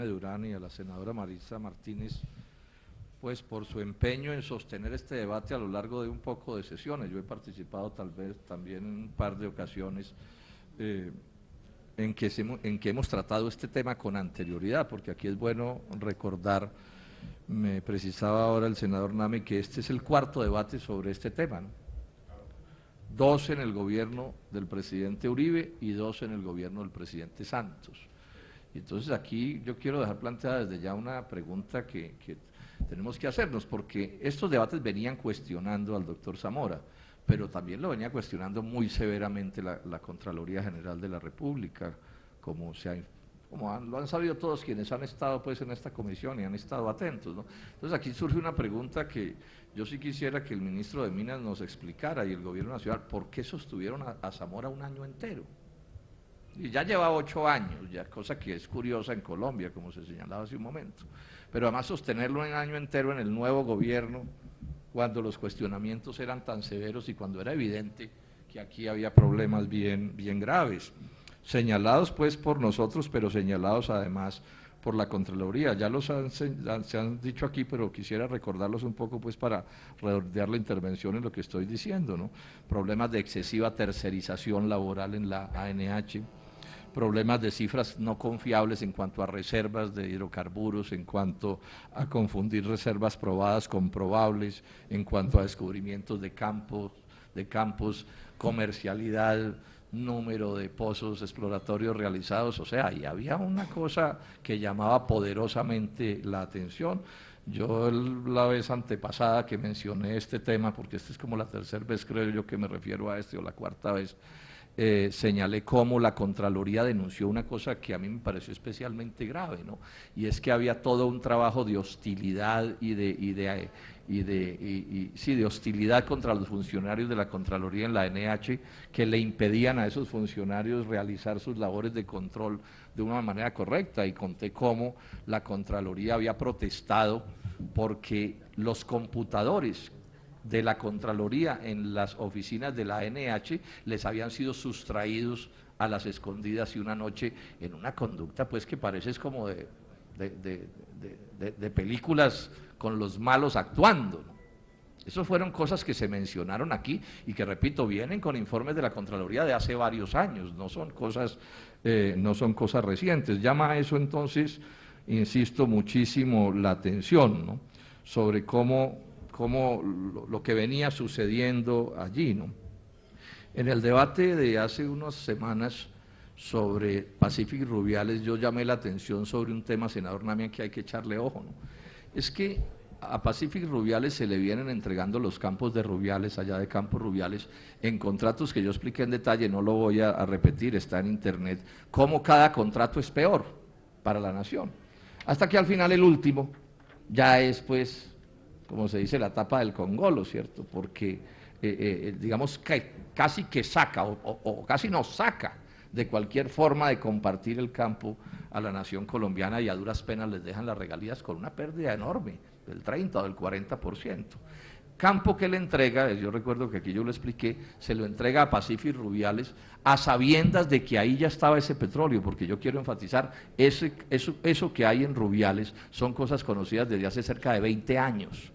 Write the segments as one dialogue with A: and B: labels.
A: Durán y a la senadora Marisa Martínez, pues por su empeño en sostener este debate a lo largo de un poco de sesiones. Yo he participado tal vez también en un par de ocasiones en que hemos tratado este tema con anterioridad, porque aquí es bueno recordar, me precisaba ahora el senador Nami, que este es el cuarto debate sobre este tema, ¿no? 2 en el gobierno del presidente Uribe y 2 en el gobierno del presidente Santos. Y entonces aquí yo quiero dejar planteada desde ya una pregunta que tenemos que hacernos, porque estos debates venían cuestionando al doctor Zamora, pero también lo venía cuestionando muy severamente la Contraloría General de la República, como lo han sabido todos quienes han estado pues en esta comisión y han estado atentos, ¿no? Entonces aquí surge una pregunta que yo sí quisiera que el ministro de Minas nos explicara y el gobierno nacional, ¿por qué sostuvieron a Zamora un año entero? Y ya lleva 8 años, ya, cosa que es curiosa en Colombia, como se señalaba hace un momento, pero además sostenerlo un año entero en el nuevo gobierno, cuando los cuestionamientos eran tan severos y cuando era evidente que aquí había problemas bien graves, señalados pues por nosotros, pero señalados además por la Contraloría. Ya se han dicho aquí, pero quisiera recordarlos un poco pues para redondear la intervención en lo que estoy diciendo, ¿no? Problemas de excesiva tercerización laboral en la ANH, problemas de cifras no confiables en cuanto a reservas de hidrocarburos, en cuanto a confundir reservas probadas con probables, en cuanto a descubrimientos de campos, comercialidad, número de pozos exploratorios realizados, o sea, y había una cosa que llamaba poderosamente la atención. Yo la vez antepasada que mencioné este tema, porque esta es como la tercera vez creo yo que me refiero a este, o la cuarta vez, señalé cómo la Contraloría denunció una cosa que a mí me pareció especialmente grave, ¿no? Y es que había todo un trabajo de hostilidad de hostilidad contra los funcionarios de la Contraloría en la ANH, que le impedían a esos funcionarios realizar sus labores de control de una manera correcta, y conté cómo la Contraloría había protestado porque los computadores de la Contraloría en las oficinas de la ANH les habían sido sustraídos a las escondidas, y una noche en una conducta pues que parece como de películas con los malos actuando, ¿no? Esas fueron cosas que se mencionaron aquí y que, repito, vienen con informes de la Contraloría de hace varios años, no son cosas recientes. Llama a eso entonces, insisto, muchísimo la atención, ¿no? Sobre cómo lo que venía sucediendo allí, ¿no? En el debate de hace unas semanas sobre Pacific Rubiales, yo llamé la atención sobre un tema, senador Namian, que hay que echarle ojo, ¿no? Es que a Pacific Rubiales se le vienen entregando los campos de Rubiales, allá de Campos Rubiales, en contratos que yo expliqué en detalle, no lo voy a repetir, está en internet, cómo cada contrato es peor para la nación, hasta que al final el último ya es pues, como se dice, la tapa del congolo, ¿cierto? Porque, digamos, que casi que saca, o casi nos saca de cualquier forma de compartir el campo a la nación colombiana, y a duras penas les dejan las regalías con una pérdida enorme, del 30 o del 40%. Campo que le entrega, yo recuerdo que aquí yo lo expliqué, se lo entrega a Pacific Rubiales a sabiendas de que ahí ya estaba ese petróleo, porque yo quiero enfatizar, eso que hay en Rubiales son cosas conocidas desde hace cerca de 20 años,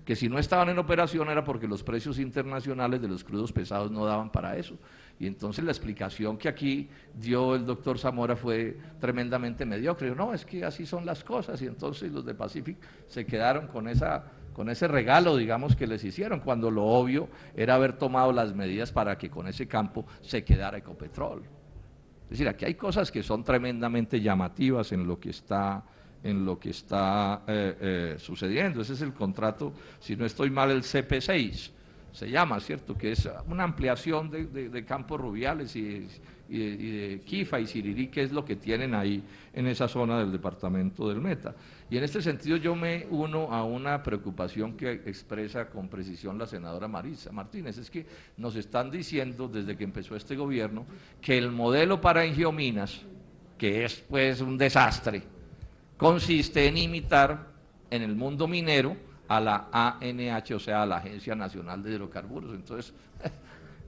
A: que si no estaban en operación era porque los precios internacionales de los crudos pesados no daban para eso. Y entonces la explicación que aquí dio el doctor Zamora fue tremendamente mediocre. No, es que así son las cosas, y entonces los de Pacific se quedaron con ese regalo, digamos, que les hicieron, cuando lo obvio era haber tomado las medidas para que con ese campo se quedara Ecopetrol. Es decir, aquí hay cosas que son tremendamente llamativas en lo que está sucediendo. Ese es el contrato, si no estoy mal, el CP6 se llama, ¿cierto?, que es una ampliación de Campos Rubiales y de Quifa y Sirirí, que es lo que tienen ahí en esa zona del departamento del Meta. Y en este sentido yo me uno a una preocupación que expresa con precisión la senadora Marisa Martínez, es que nos están diciendo desde que empezó este gobierno que el modelo para Engiominas, que es pues un desastre, consiste en imitar en el mundo minero a la ANH, o sea, a la Agencia Nacional de Hidrocarburos. Entonces,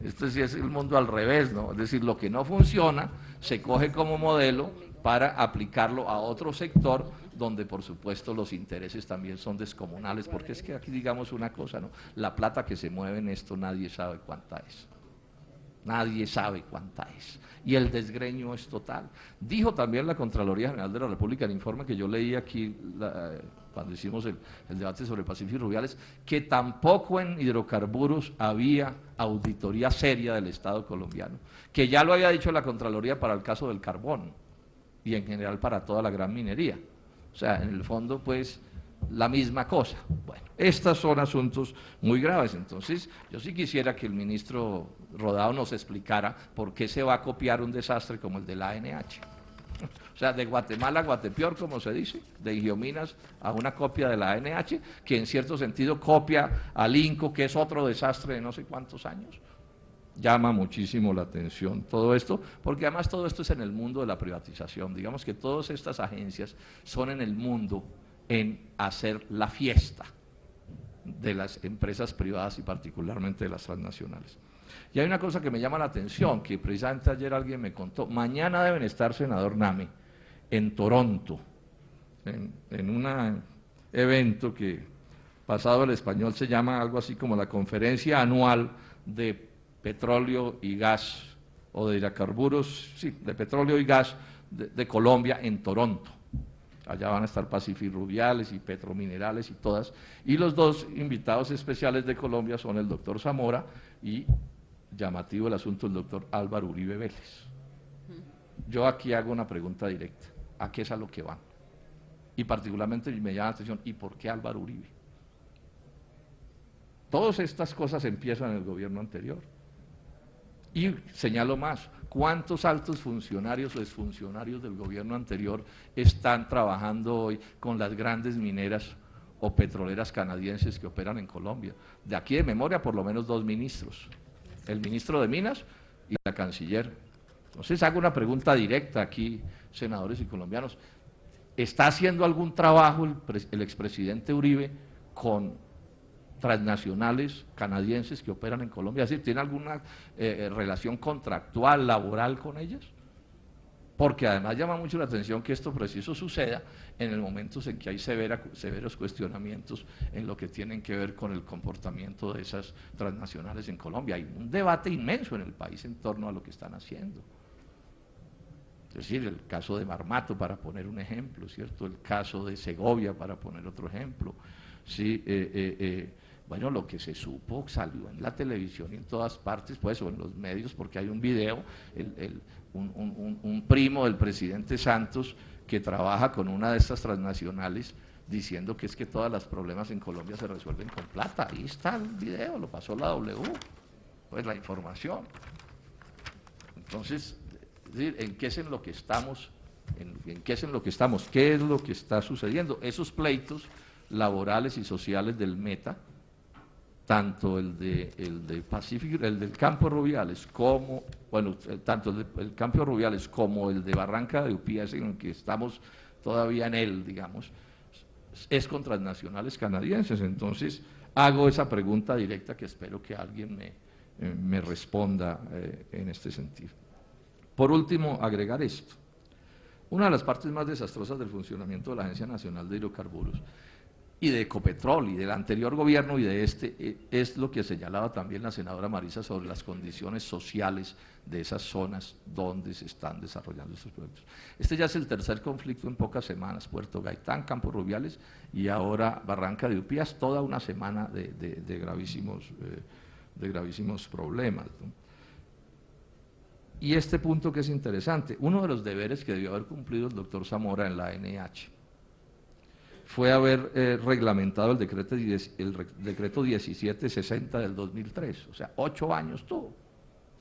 A: este sí es el mundo al revés, ¿no? Es decir, lo que no funciona se coge como modelo para aplicarlo a otro sector donde por supuesto los intereses también son descomunales, porque es que aquí digamos una cosa, ¿no? La plata que se mueve en esto nadie sabe cuánta es. Nadie sabe cuánta es. Y el desgreño es total. Dijo también la Contraloría General de la República, en el informe que yo leí aquí cuando hicimos el debate sobre Pacífico y Rubiales, que tampoco en hidrocarburos había auditoría seria del Estado colombiano, que ya lo había dicho la Contraloría para el caso del carbón y en general para toda la gran minería. O sea, en el fondo, pues, la misma cosa. Bueno, estos son asuntos muy graves. Entonces, yo sí quisiera que el ministro Rodado nos explicara por qué se va a copiar un desastre como el de la ANH. O sea, de Guatemala a Guatepeor, como se dice, de Igiominas a una copia de la ANH, que en cierto sentido copia al INCO, que es otro desastre de no sé cuántos años. Llama muchísimo la atención todo esto, porque además todo esto es en el mundo de la privatización. Digamos que todas estas agencias son en el mundo en hacer la fiesta de las empresas privadas y particularmente de las transnacionales. Y hay una cosa que me llama la atención, que precisamente ayer alguien me contó. Mañana deben estar, senador Name, en Toronto, en un evento que, pasado el español, se llama algo así como la Conferencia Anual de Petróleo y Gas, o de hidrocarburos, sí, de petróleo y gas de Colombia en Toronto. Allá van a estar Pacífico y Rubiales y Petrominerales y todas. Y los dos invitados especiales de Colombia son el doctor Zamora y, llamativo el asunto, el doctor Álvaro Uribe Vélez. Yo aquí hago una pregunta directa. ¿A qué es a lo que van? Y particularmente me llama la atención, ¿y por qué Álvaro Uribe? Todas estas cosas empiezan en el gobierno anterior. Y señalo más, ¿cuántos altos funcionarios o exfuncionarios del gobierno anterior están trabajando hoy con las grandes mineras o petroleras canadienses que operan en Colombia? De aquí de memoria, por lo menos 2 ministros, el ministro de Minas y la canciller. Entonces hago una pregunta directa aquí, senadores y colombianos. ¿Está haciendo algún trabajo el expresidente Uribe con transnacionales canadienses que operan en Colombia? Es decir, ¿tiene alguna relación contractual, laboral con ellas? Porque además llama mucho la atención que esto preciso suceda en el momento en que hay severos cuestionamientos en lo que tienen que ver con el comportamiento de esas transnacionales en Colombia. Hay un debate inmenso en el país en torno a lo que están haciendo. Es decir, el caso de Marmato, para poner un ejemplo, ¿cierto? El caso de Segovia, para poner otro ejemplo. Sí, bueno, lo que se supo salió en la televisión y en todas partes, pues, o en los medios, porque hay un video, un primo del presidente Santos que trabaja con una de estas transnacionales diciendo que es que todos los problemas en Colombia se resuelven con plata. Ahí está el video, lo pasó la W, pues la información. Entonces, es decir, ¿en qué es en lo que estamos? ¿En qué es en lo que estamos? ¿Qué es lo que está sucediendo? Esos pleitos laborales y sociales del Meta, tanto el de Pacífico, el del Campo Rubiales, como, bueno, tanto el Campo Rubiales como el de Barranca de Upías, en el que estamos todavía en él, digamos, es con transnacionales canadienses. Entonces, hago esa pregunta directa que espero que alguien me responda en este sentido. Por último, agregar esto. Una de las partes más desastrosas del funcionamiento de la Agencia Nacional de Hidrocarburos y de Ecopetrol y del anterior gobierno y de este, es lo que señalaba también la senadora Marisa sobre las condiciones sociales de esas zonas donde se están desarrollando estos proyectos. Este ya es el tercer conflicto en pocas semanas, Puerto Gaitán, Campo Rubiales y ahora Barranca de Upías, toda una semana de gravísimos problemas, ¿no? Y este punto que es interesante, uno de los deberes que debió haber cumplido el doctor Zamora en la ANH fue haber reglamentado el decreto 1760 del 2003, o sea, 8 años tuvo.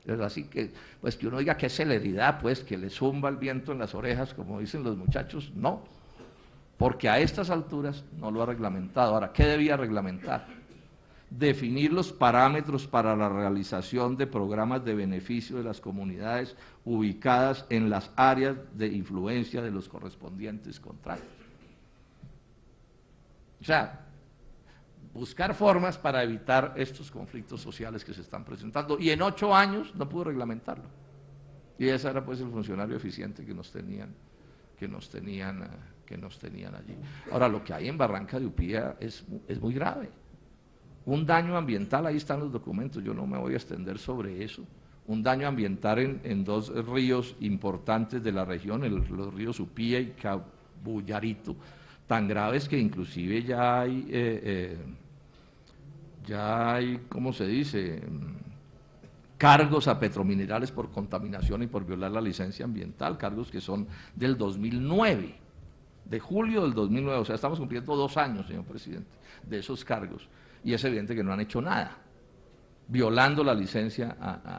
A: Es así que, pues que uno diga qué celeridad, pues que le zumba el viento en las orejas, como dicen los muchachos, no, porque a estas alturas no lo ha reglamentado. Ahora, ¿qué debía reglamentar? Definir los parámetros para la realización de programas de beneficio de las comunidades ubicadas en las áreas de influencia de los correspondientes contratos. O sea, buscar formas para evitar estos conflictos sociales que se están presentando, y en 8 años no pudo reglamentarlo. Y ese era pues el funcionario eficiente que nos tenían que nos tenían allí. Ahora, lo que hay en Barranca de Upía es muy grave. Un daño ambiental, ahí están los documentos, yo no me voy a extender sobre eso. Un daño ambiental en dos ríos importantes de la región, los ríos Upía y Cabullarito, tan graves que inclusive ya hay, ¿cómo se dice?, cargos a Petrominerales por contaminación y por violar la licencia ambiental, cargos que son del 2009, de julio del 2009, o sea, estamos cumpliendo 2 años, señor presidente, de esos cargos, y es evidente que no han hecho nada, violando la licencia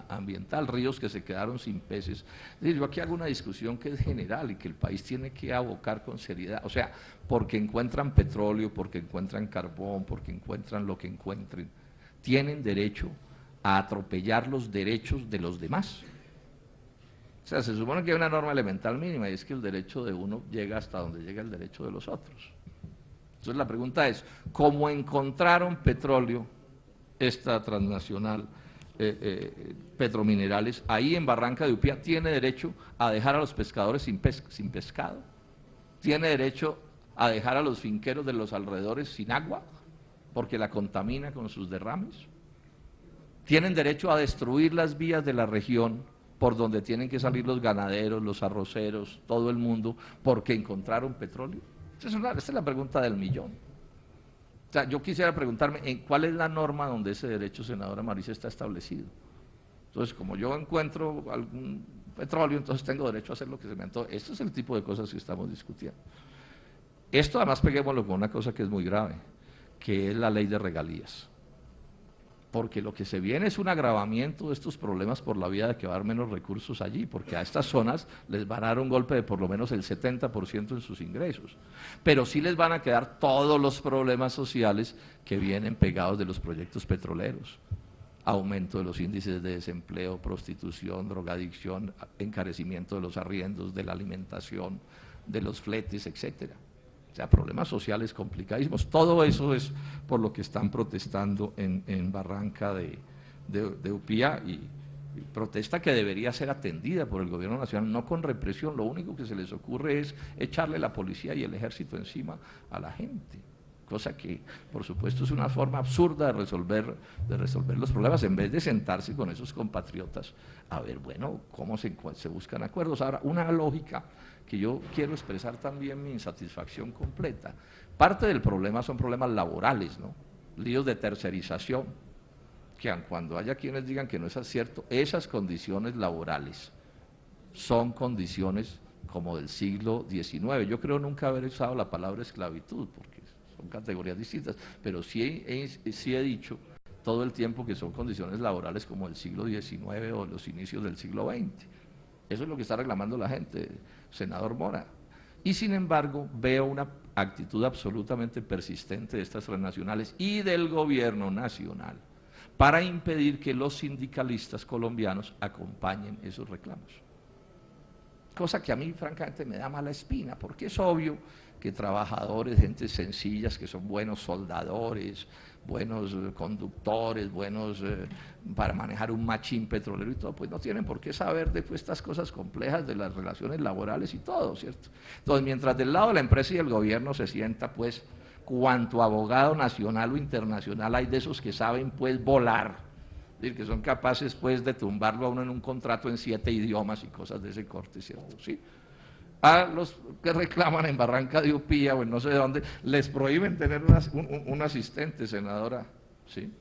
A: ambiental, ríos que se quedaron sin peces. Es decir, yo aquí hago una discusión que es general y que el país tiene que abocar con seriedad, o sea, porque encuentran petróleo, porque encuentran carbón, porque encuentran lo que encuentren, tienen derecho a atropellar los derechos de los demás. O sea, se supone que hay una norma elemental mínima y es que el derecho de uno llega hasta donde llega el derecho de los otros. Entonces la pregunta es, ¿cómo encontraron petróleo esta transnacional Petrominerales ahí en Barranca de Upía? ¿Tiene derecho a dejar a los pescadores sin pescado? ¿Tiene derecho a dejar a los finqueros de los alrededores sin agua porque la contamina con sus derrames? ¿Tienen derecho a destruir las vías de la región por donde tienen que salir los ganaderos, los arroceros, todo el mundo, porque encontraron petróleo? Esta es la pregunta del millón. O sea, yo quisiera preguntarme, ¿cuál es la norma donde ese derecho, senadora Marisa, está establecido? Entonces, como yo encuentro algún petróleo, entonces tengo derecho a hacer lo que se me antoje. Este es el tipo de cosas que estamos discutiendo. Esto además peguémoslo con una cosa que es muy grave, que es la ley de regalías. Porque lo que se viene es un agravamiento de estos problemas por la vía de que va a haber menos recursos allí, porque a estas zonas les van a dar un golpe de por lo menos el 70% en sus ingresos, pero sí les van a quedar todos los problemas sociales que vienen pegados de los proyectos petroleros, aumento de los índices de desempleo, prostitución, drogadicción, encarecimiento de los arriendos, de la alimentación, de los fletes, etcétera. O sea, problemas sociales complicadísimos. Todo eso es por lo que están protestando en Barranca de Upía y protesta que debería ser atendida por el gobierno nacional, no con represión. Lo único que se les ocurre es echarle la policía y el ejército encima a la gente, cosa que, por supuesto, es una forma absurda de resolver los problemas, en vez de sentarse con esos compatriotas a ver, bueno, cómo se buscan acuerdos. Ahora, una lógica que yo quiero expresar también mi insatisfacción completa. Parte del problema son problemas laborales, ¿no? Líos de tercerización, que aun cuando haya quienes digan que no es cierto, esas condiciones laborales son condiciones como del siglo XIX. Yo creo nunca haber usado la palabra esclavitud, porque son categorías distintas, pero sí he dicho todo el tiempo que son condiciones laborales como del siglo XIX o los inicios del siglo XX. Eso es lo que está reclamando la gente, senador Mora. Y sin embargo, veo una actitud absolutamente persistente de estas transnacionales y del gobierno nacional para impedir que los sindicalistas colombianos acompañen esos reclamos. Cosa que a mí francamente me da mala espina, porque es obvio que trabajadores, gente sencillas, que son buenos soldadores, buenos conductores, buenos para manejar un machín petrolero y todo, pues no tienen por qué saber de pues, estas cosas complejas de las relaciones laborales y todo, ¿cierto? Entonces, mientras del lado de la empresa y el gobierno se sienta, pues, cuanto abogado nacional o internacional hay de esos que saben, pues, volar, es decir, que son capaces, pues, de tumbarlo a uno en un contrato en 7 idiomas y cosas de ese corte, ¿cierto? ¿Sí? A los que reclaman en Barranca de Upía o en no sé de dónde, les prohíben tener un asistente, senadora, ¿sí?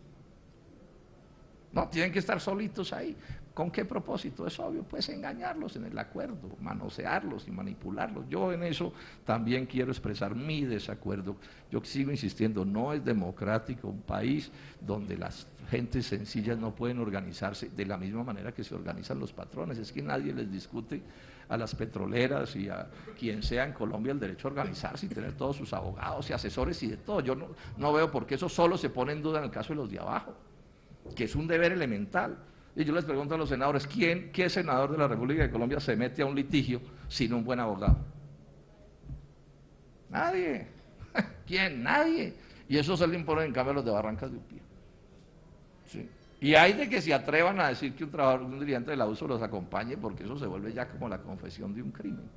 A: No, tienen que estar solitos ahí. ¿Con qué propósito? Es obvio, pues engañarlos en el acuerdo, manosearlos y manipularlos. Yo en eso también quiero expresar mi desacuerdo. Yo sigo insistiendo, no es democrático un país donde las gentes sencillas no pueden organizarse de la misma manera que se organizan los patrones. Es que nadie les discute a las petroleras y a quien sea en Colombia el derecho a organizarse y tener todos sus abogados y asesores y de todo. Yo no veo por qué eso solo se pone en duda en el caso de los de abajo, que es un deber elemental. Y yo les pregunto a los senadores, ¿qué senador de la República de Colombia se mete a un litigio sin un buen abogado? Nadie. ¿Quién? Nadie. Y eso se le impone en cambio a los de Barrancas de Upía. ¿Sí? Y hay de que se atrevan a decir que un dirigente de la USO los acompañe, porque eso se vuelve ya como la confesión de un crimen.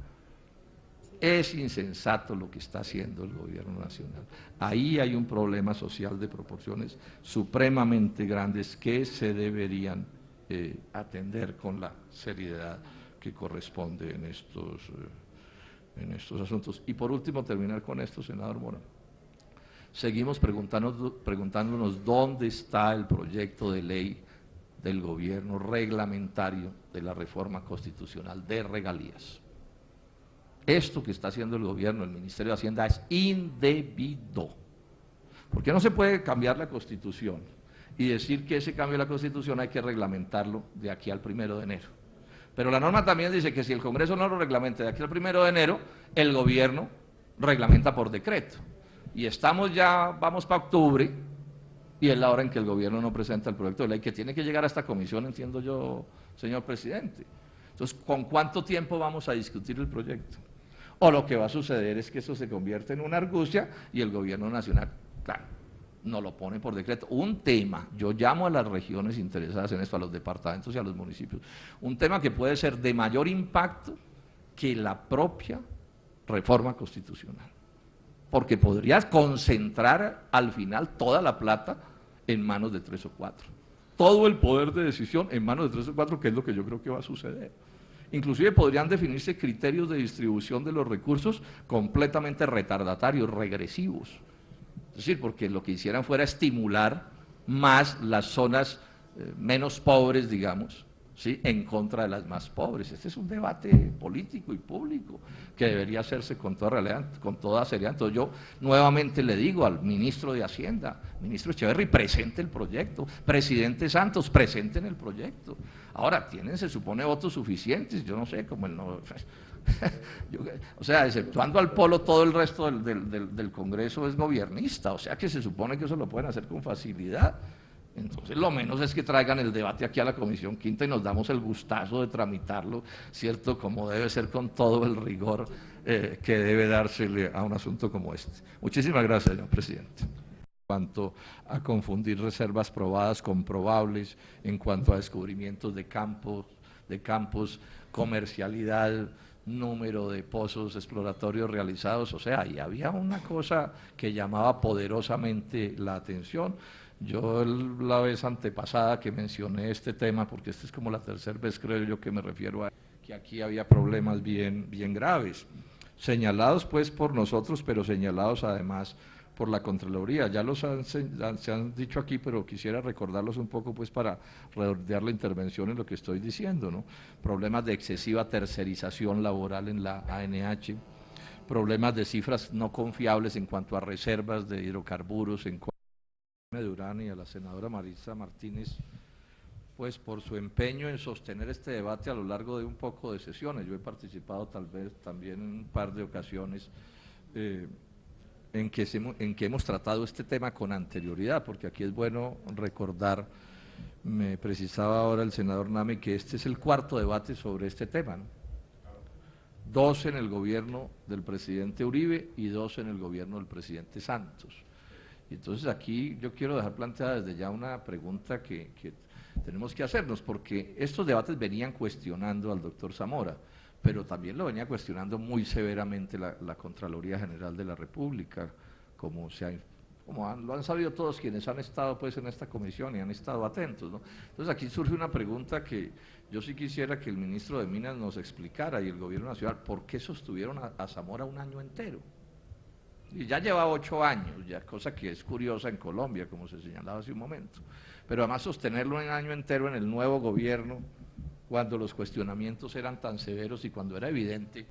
A: Es insensato lo que está haciendo el gobierno nacional. Ahí hay un problema social de proporciones supremamente grandes que se deberían atender con la seriedad que corresponde en estos asuntos. Y por último, terminar con esto, senador Mora. Seguimos preguntándonos dónde está el proyecto de ley del gobierno reglamentario de la reforma constitucional de regalías. Esto que está haciendo el gobierno, el Ministerio de Hacienda, es indebido. Porque no se puede cambiar la Constitución y decir que ese cambio de la Constitución hay que reglamentarlo de aquí al 1 de enero. Pero la norma también dice que si el Congreso no lo reglamente de aquí al 1 de enero, el gobierno reglamenta por decreto. Y estamos ya, vamos para octubre, y es la hora en que el gobierno no presenta el proyecto de ley, que tiene que llegar a esta comisión, entiendo yo, señor presidente. Entonces, ¿con cuánto tiempo vamos a discutir el proyecto? O lo que va a suceder es que eso se convierte en una argucia y el gobierno nacional, claro, no lo pone por decreto. Un tema, yo llamo a las regiones interesadas en esto, a los departamentos y a los municipios, un tema que puede ser de mayor impacto que la propia reforma constitucional, porque podrías concentrar al final toda la plata en manos de 3 o 4, todo el poder de decisión en manos de 3 o 4, que es lo que yo creo que va a suceder. Inclusive podrían definirse criterios de distribución de los recursos completamente retardatarios, regresivos. Es decir, porque lo que hicieran fuera estimular más las zonas menos pobres, digamos, ¿sí?, en contra de las más pobres. Este es un debate político y público que debería hacerse con toda realidad, con toda seriedad. Entonces yo nuevamente le digo al ministro de Hacienda, ministro Echeverri, presente el proyecto, presidente Santos, presenten el proyecto. Ahora, tienen, se supone, votos suficientes, yo no sé, como el no... o sea, exceptuando al Polo, todo el resto del Congreso es gobiernista, o sea que se supone que eso lo pueden hacer con facilidad. Entonces, lo menos es que traigan el debate aquí a la Comisión Quinta y nos damos el gustazo de tramitarlo, ¿cierto?, como debe ser, con todo el rigor que debe dársele a un asunto como este. Muchísimas gracias, señor presidente. En cuanto a confundir reservas probadas con probables, en cuanto a descubrimientos de campos, comercialidad, número de pozos exploratorios realizados, o sea, y había una cosa que llamaba poderosamente la atención. Yo la vez antepasada que mencioné este tema, porque esta es como la tercera vez, creo yo, que me refiero a que aquí había problemas bien graves, señalados pues por nosotros, pero señalados además por la Contraloría. Ya se han dicho aquí, pero quisiera recordarlos un poco pues para redondear la intervención en lo que estoy diciendo, ¿no? Problemas de excesiva tercerización laboral en la ANH, problemas de cifras no confiables en cuanto a reservas de hidrocarburos, en cuanto a Durán y a la senadora Marisa Martínez, pues por su empeño en sostener este debate a lo largo de un poco de sesiones. Yo he participado tal vez también en un par de ocasiones en que hemos tratado este tema con anterioridad, porque aquí es bueno recordar, me precisaba ahora el senador Nami, que este es el cuarto debate sobre este tema, ¿no? 2 en el gobierno del presidente Uribe y 2 en el gobierno del presidente Santos. Y entonces aquí yo quiero dejar planteada desde ya una pregunta que tenemos que hacernos, porque estos debates venían cuestionando al doctor Zamora, pero también lo venía cuestionando muy severamente la Contraloría General de la República, como lo han sabido todos quienes han estado pues en esta comisión y han estado atentos, ¿no? Entonces aquí surge una pregunta que yo sí quisiera que el ministro de Minas nos explicara, y el gobierno nacional, ¿por qué sostuvieron a Zamora un año entero? Y ya lleva 8 años, ya, cosa que es curiosa en Colombia, como se señalaba hace un momento, pero además sostenerlo un año entero en el nuevo gobierno, cuando los cuestionamientos eran tan severos y cuando era evidente